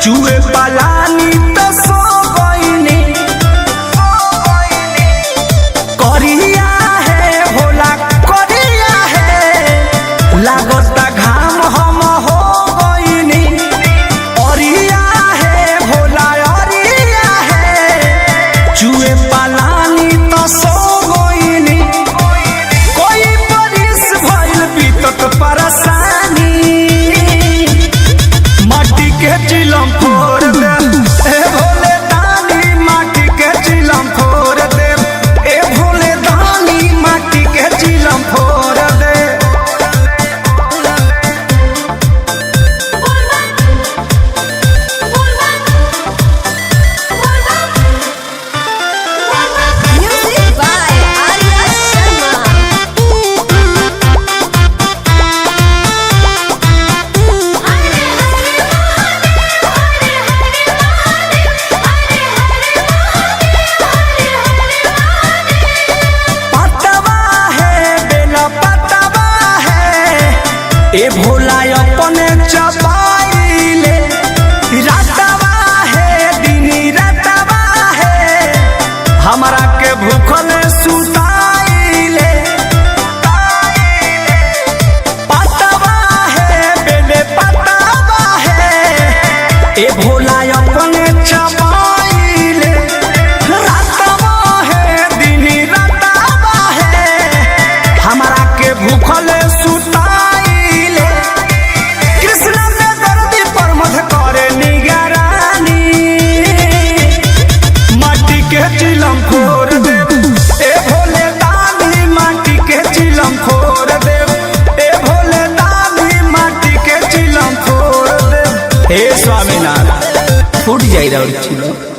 चूहे पलानी तो सो गईनी करिया है भोला करिया है लागता घाम हम हो गईनी अरिया है भोला अरिया है चूहे पलानी तो सो गईनी कोई परिस भइल बीतत परेशानी माटी के चिलम फोड़ दे ए भोले दानी माटी के चिलम फोड़ दे ए भोले दानी माटी के चिलम फोड़ दे Music by Arya पतवा है बेला पतवा है ए भोला अपने चबाइले रातवा है दिनी रातवा है हमरा के भूखल सुताइले पतवा है बेले पतवा है ए भोला अपने चबाइले रातवा है दिनी रातवा है हमरा के भूखल सुताइले कृष्ण में दर्दी पर मध करे निगरानी माटी के चिलम फोड़ दे ए भोले दानी माटी के चिलम फोड़ दे ए भोले दानी माटी के चिलम फोड़ दे हे स्वामीनाथ फूट जाई रहा चिलम।